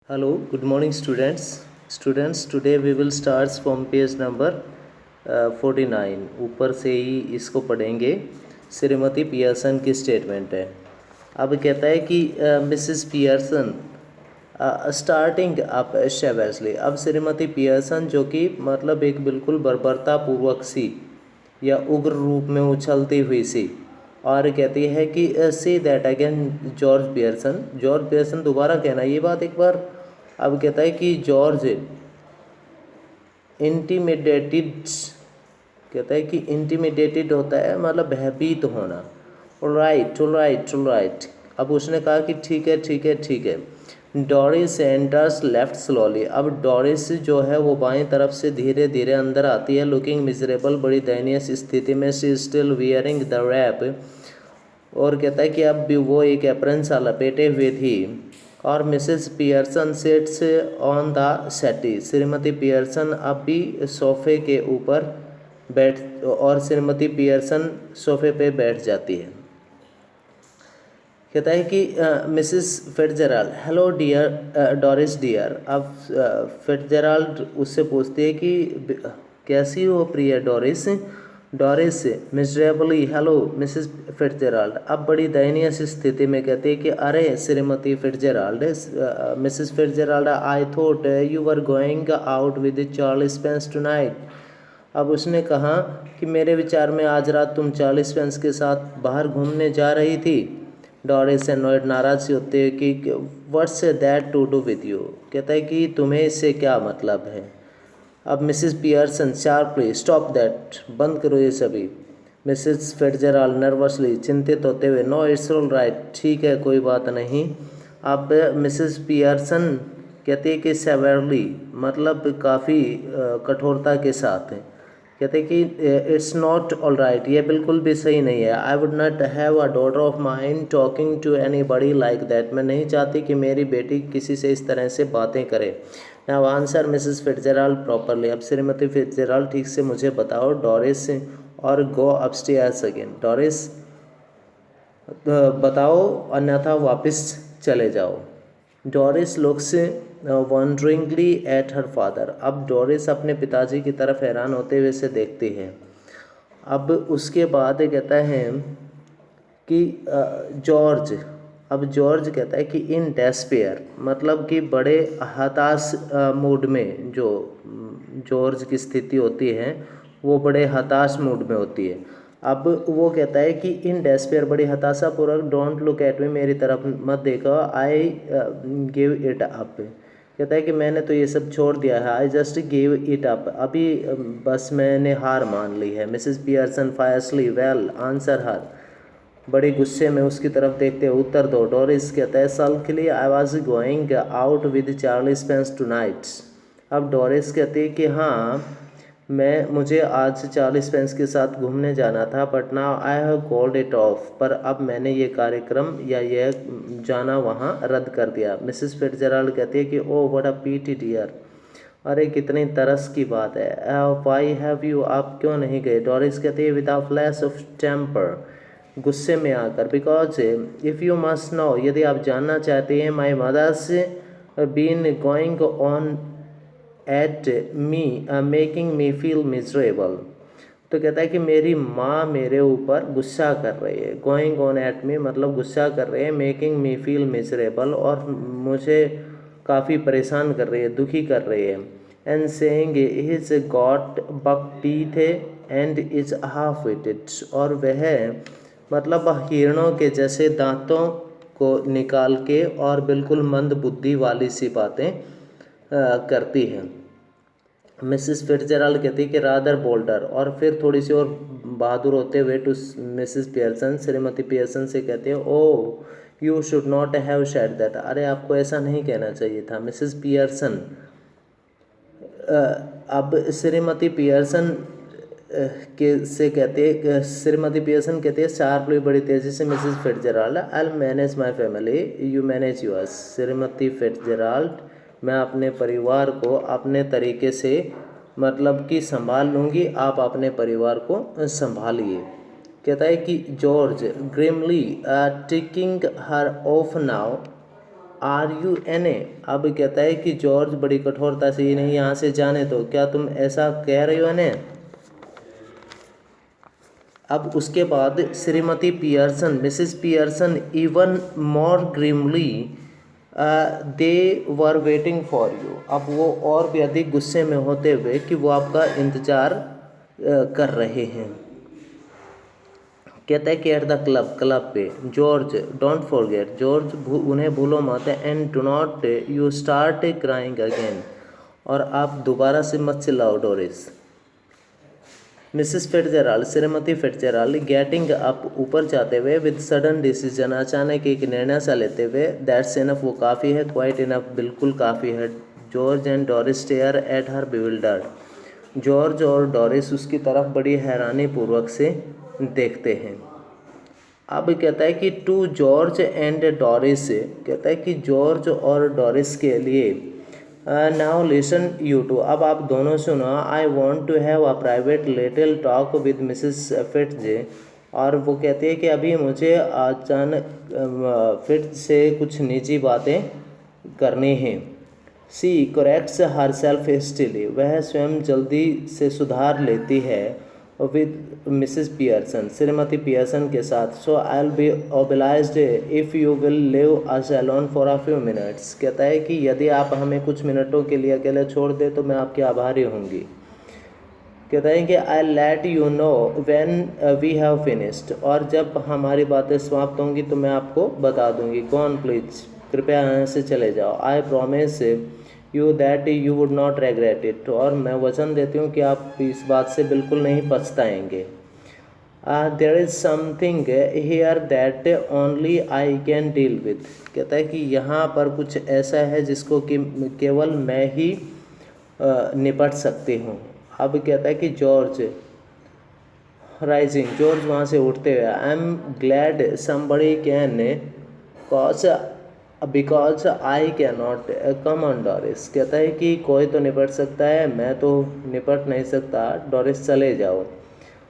Hello, good morning, students. Students, today we will start from page number 49. ऊपर से ही इसको पढ़ेंगे। श्रीमती पियर्सन की स्टेटमेंट है। अब कहता है कि मिसेस पियर्सन स्टार्टिंग अप शेवेसली। अब श्रीमती पियर्सन जो कि मतलब एक बिल्कुल बर्बरतापूर्वक सी या उग्र रूप में उछलती हुई सी, और कहती है कि see that again George Pearson दोबारा कहना ये बात एक बार। अब कहता है कि जॉर्ज इंटीमिडेटेड, कहता है कि इंटीमिडेटेड होता है मतलब भयभीत होना। ऑलराइट। अब उसने कहा कि ठीक है ठीक है ठीक है। Doris enters left slowly. अब डोरिस जो है वो बाएं तरफ से धीरे धीरे अंदर आती है। लुकिंग मिजरेबल, बड़ी दयनीय स्थिति में। She still wearing the wrap, और कहता है कि अब भी वो एक एप्रन सा लपेटे हुए थी। और Mrs Pearson sits on the settee. श्रीमती पियर्सन अब भी सोफे के ऊपर और श्रीमती पियर्सन सोफे पे बैठ जाती है। कहता है कि Mrs Fitzgerald, hello dear Doris dear. अब फिट्जराल्ड उससे पूछती है कि कैसी हो प्रिय Doris. Doris miserably, hello Mrs Fitzgerald. अब बड़ी दयनीय सी स्थिति में कहती है कि अरे Shrimati Fitzgerald, Mrs Fitzgerald, I thought you were going out with Charlie Spence tonight. अब उसने कहा कि मेरे विचार में आज रात तुम चार्ली स्पेंस के साथ बाहर घूमने जा रही थी। डोरिस एनॉयड, नाराज सी होती है कि what's that to do with you. कहता है कि तुम्हें इससे क्या मतलब है। अब Mrs Pearson sharply, stop that, बंद करो ये सभी। मिसेस फिट्जराल्ड नर्वसली, चिंतित होते हुए, नो इट्स ऑल राइट, ठीक है कोई बात नहीं। अब मिसेस पियर्सन कहती है कि सेवरली, मतलब काफ़ी कठोरता के साथ है। कहते हैं कि इट्स नॉट ऑल राइट, ये बिल्कुल भी सही नहीं है। I would not have a daughter of mine talking to anybody like that. मैं नहीं चाहती कि मेरी बेटी किसी से इस तरह से बातें करे। Now answer Mrs Fitzgerald properly. अब श्रीमती फिट्जराल्ड ठीक से मुझे बताओ डोरिस, और गो अपस्टेयर्स अगेन। डोरिस बताओ अन्यथा वापस चले जाओ। Doris looks wonderingly at her father. अब डोरिस अपने पिताजी की तरफ हैरान होते हुए से देखती है। अब उसके बाद कहता है कि जॉर्ज, अब जॉर्ज कहता है कि इन डेस्पेयर, मतलब कि बड़े हताश मूड में, जो जॉर्ज की स्थिति होती है वो बड़े हताश मूड में होती है। अब वो कहता है कि इन डेस्पेयर, बड़ी हताशापूर्वक, डोंट लुक एट मी, मेरी तरफ मत देखो, आई गिव इट अप। कहता है कि मैंने तो ये सब छोड़ दिया है, I just give it up, अभी बस मैंने हार मान ली है। मिसेस पियर्सन फायरसली, वेल आंसर हर, बड़े गुस्से में उसकी तरफ देखते हुए उत्तर दो। डोरिस कहता है sulkily, I was going out with Charlie Spence tonight. अब डोरिस कहती है कि हाँ मुझे आज चार्ली स्पेंस के साथ घूमने जाना था, but now I have called it of, पर अब मैंने ये कार्यक्रम या यह जाना वहाँ रद्द कर दिया। मिसेस फिट्जराल्ड कहती है कि oh what a pity dear, अरे कितनी तरस की बात है। व्हाई हैव यू, आप क्यों नहीं गए। डोरिस कहती है with a flash of temper, गुस्से में आकर, because if you must know, यदि आप जानना चाहते हैं, my mother's been going on at me making me feel miserable. तो कहता है कि मेरी माँ मेरे ऊपर गुस्सा कर रही है। गोइंग ऑन एट मी मतलब गुस्सा कर रही है, मेकिंग मी फील मिजरेबल, और मुझे काफ़ी परेशान कर रही है, दुखी कर रही है। And saying he's got buck teeth and is half witted, और वह मतलब हिरणों के जैसे दांतों को निकाल के और बिल्कुल मंद बुद्धि वाली सी बातें करती है। मिसेस फिट्जराल्ड कहती कि रादर बोल्डर, और फिर थोड़ी सी और बहादुर होते हुए to Mrs Pearson, Shrimati Pearson से कहते हैं oh you should not have said that, अरे आपको ऐसा नहीं कहना चाहिए था। मिसेस पियर्सन, अब श्रीमती पियर्सन के से कहते, श्रीमती पियर्सन कहते हैं शार्पली, बड़ी तेज़ी से, Mrs Fitzgerald, I will manage my family, you manage yours. Shrimati Fitzgerald, मैं अपने परिवार को अपने तरीके से मतलब कि संभाल लूँगी, आप अपने परिवार को संभालिए। कहता है कि George grimly taking her off now, RUNA। अब कहता है कि जॉर्ज बड़ी कठोरता से ये नहीं यहाँ से जाने दो, क्या तुम ऐसा कह रहे हो ने? अब उसके बाद श्रीमती Pearson, Mrs Pearson even more grimly they were waiting for you. अब वो और भी अधिक गुस्से में होते हुए कि वो आपका इंतज़ार कर रहे हैं। कहता है कि एट द क्लब पे, जॉर्ज डोंट फॉरगेट, जॉर्ज उन्हें भूलो मत, and do not you start crying again, और आप दोबारा से मत चिल्लाओ डोरिस। मिसेस फिट्जराल्ड, श्रीमती फिट्जराल्ड गेटिंग अप, ऊपर जाते हुए, विद सडन डिसीजन, अचानक एक निर्णय सा लेते हुए, दैट्स इनफ, वो काफ़ी है, क्वाइट इनफ, बिल्कुल काफ़ी है। George and Doris stare at her bewildered, George और डोरिस उसकी तरफ बड़ी हैरानी पूर्वक से देखते हैं। अब कहता है कि टू जॉर्ज एंड डोरिस, कहता है कि जॉर्ज और डोरिस के लिए, नाउ लिसन यू टू, अब आप दोनों सुनो, I want to have a private little talk with Mrs Fitz. और वो कहती है कि अभी मुझे अचानक फिट्ज से कुछ निजी बातें करनी हैं। She corrects herself hastily, वह स्वयं जल्दी से सुधार लेती है with Mrs Pearson, Shrimati Pearson के साथ। So I will be obliged if you will leave us alone for a few minutes, कहता है कि यदि आप हमें कुछ मिनटों के लिए अकेले छोड़ दे तो मैं आपकी आभारी होंगी। कहता है कि I let you know when we have finished, और जब हमारी बातें समाप्त होंगी तो मैं आपको बता दूंगी। गॉन प्लीज, कृपया यहाँ से चले जाओ। I promise you that you would not regret it, और मैं वचन देती हूँ कि आप इस बात से बिल्कुल नहीं पछताएंगे। There is something here that only I can deal with, कहता है कि यहाँ पर कुछ ऐसा है जिसको कि केवल मैं ही निपट सकती हूँ। अब कहता है कि जॉर्ज राइजिंग, जॉर्ज वहाँ से उठते हुए, I am glad somebody can cause because I can not come on Doris, कहता है कि कोई तो निपट सकता है, मैं तो निपट नहीं सकता, डोरिस चले जाओ।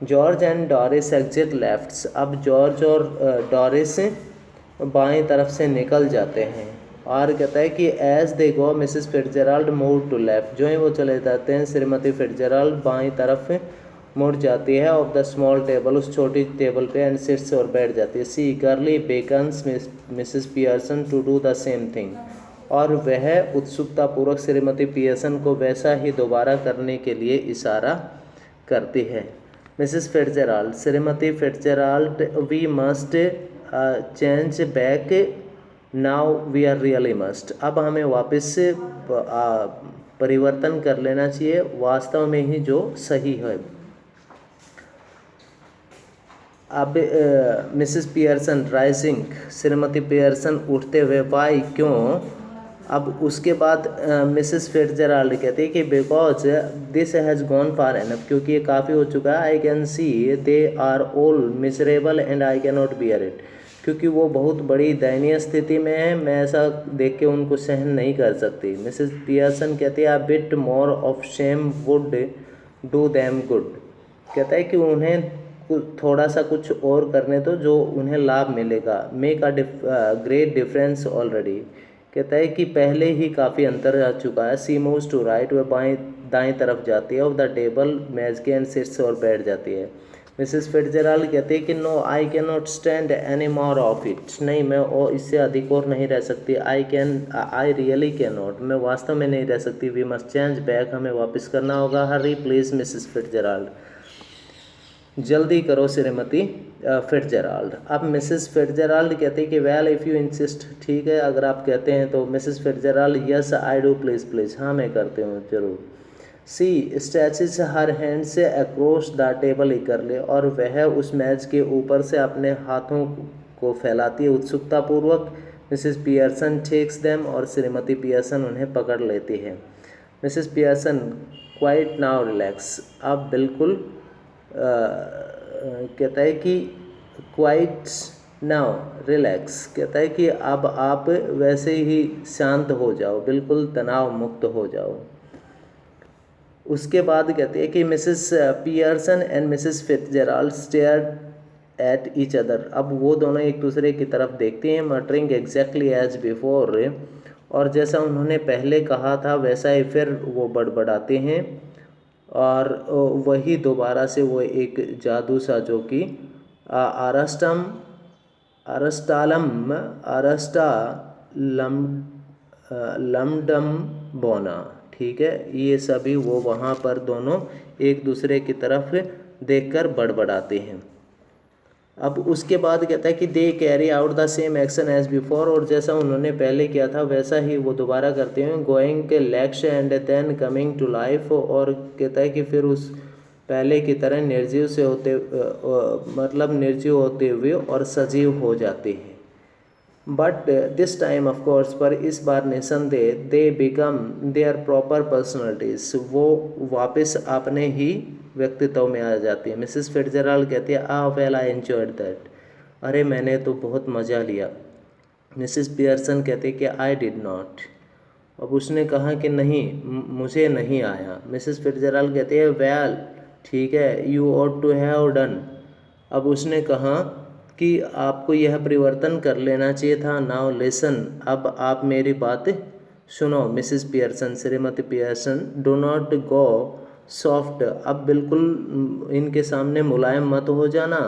जॉर्ज एंड डोरिस एग्जिट लेफ्ट्स, अब जॉर्ज और डोरिस बाईं तरफ से निकल जाते हैं। और कहता है कि as they go Mrs Fitzgerald move to left, जो ही वो चले जाते हैं श्रीमती फिट्जराल्ड बाईं तरफ मुड़ जाती है ऑफ द स्मॉल टेबल, उस छोटी टेबल पे, एंड सिट्स, और बैठ जाती है। She girly beckons Mrs Pearson to do the same thing, और वह उत्सुकतापूर्वक श्रीमती पियर्सन को वैसा ही दोबारा करने के लिए इशारा करती है। मिसेस फिट्जराल्ड, श्रीमती Fitzgerald, we must change back now, we are really must, अब हमें वापस से परिवर्तन कर लेना चाहिए, वास्तव में ही जो सही है। अब Mrs Pearson rising, Shrimati Pearson उठते हुए, वाई, क्यों? अब उसके बाद मिसेस फिट्जराल्ड कहती है कि because this has gone far enough, क्योंकि ये काफ़ी हो चुका है। I can see they are all miserable and I can not bear it, क्योंकि वो बहुत बड़ी दयनीय स्थिति में है, मैं ऐसा देख के उनको सहन नहीं कर सकती। मिसेस पियर्सन कहती है, a bit more of shame would do them good, कहता है कि उन्हें थोड़ा सा कुछ और करने दो जो उन्हें लाभ मिलेगा। Make a great difference already, कहता है कि पहले ही काफ़ी अंतर आ चुका है। सी मूव्स टू राइट, वह बाएं दाएं तरफ जाती है, ऑफ द टेबल, मेज के, एंड सिट्स, और बैठ जाती है। मिसेस फिट्जराल्ड कहती है कि no I can not stand any more of it, नहीं मैं और इससे अधिक और नहीं रह सकती। आई रियली कैन नॉट, मैं वास्तव में नहीं रह सकती। वी मस्ट चेंज बैक, हमें वापस करना होगा। हरी प्लीज मिसेस फिट्जराल्ड, जल्दी करो श्रीमती फिट्जराल्ड। अब मिसेस फिट्जराल्ड कहती है कि वेल इफ़ यू इंसिस्ट, ठीक है अगर आप कहते हैं तो। Mrs Fitzgerald, yes I do, please please, हाँ मैं करती हूँ जरूर। सी स्ट्रेचेस हर हैंड से अक्रॉस द टेबल इकरले, और वह उस मेज के ऊपर से अपने हाथों को फैलाती है उत्सुकतापूर्वक। मिसेस पियर्सन टेक्स देम, और श्रीमती पियर्सन उन्हें पकड़ लेती है। Mrs Pearson, quite now relax, अब बिल्कुल कहता है कि क्वाइट नाउ रिलैक्स, कहता है कि अब आप वैसे ही शांत हो जाओ, बिल्कुल तनाव मुक्त हो जाओ। उसके बाद कहती है कि Mrs Pearson and Mrs Fitzgerald stared at each other. अब वो दोनों एक दूसरे की तरफ देखते हैं, मटरिंग एग्जैक्टली एज बिफोर, और जैसा उन्होंने पहले कहा था वैसा ही फिर वो बड़बड़ाते हैं। और वही दोबारा से वो एक जादू सा जो कि अरस्टम अरस्टालम अरस्टा लम लमडम बोना, ठीक है, ये सभी वो वहाँ पर दोनों एक दूसरे की तरफ देखकर बड़बड़ाते हैं। अब उसके बाद कहता है कि they carry out the same action as before, और जैसा उन्होंने पहले किया था वैसा ही वो दोबारा करते हैं, गोइंग के लैक्श and then coming to life, और कहता है कि फिर उस पहले की तरह निर्जीव से होते मतलब निर्जीव होते हुए और सजीव हो जाते हैं। But this time of course, पर इस बार निसंदेह they become their proper personalities, वो वापस अपने ही व्यक्तित्व में आ जाती है। मिसेस फिट्जराल्ड कहती है वेल आई एंजॉयड दैट, अरे मैंने तो बहुत मज़ा लिया। मिसेस पियर्सन कहती है कि आई डिड नॉट, अब उसने कहा कि नहीं मुझे नहीं आया। मिसेस फिट्जराल्ड कहती है वेल ठीक है, you ought to have done, अब उसने कहा कि आपको यह परिवर्तन कर लेना चाहिए था। नाउ लिसन, अब आप मेरी बात सुनो। Mrs Pearson, Shrimati Pearson, do not go soft, अब बिल्कुल इनके सामने मुलायम मत हो जाना,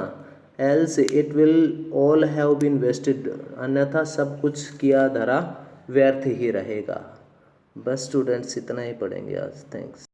else it will all have been wasted, अन्यथा सब कुछ किया धरा व्यर्थ ही रहेगा। बस स्टूडेंट्स इतना ही पढ़ेंगे आज। थैंक्स।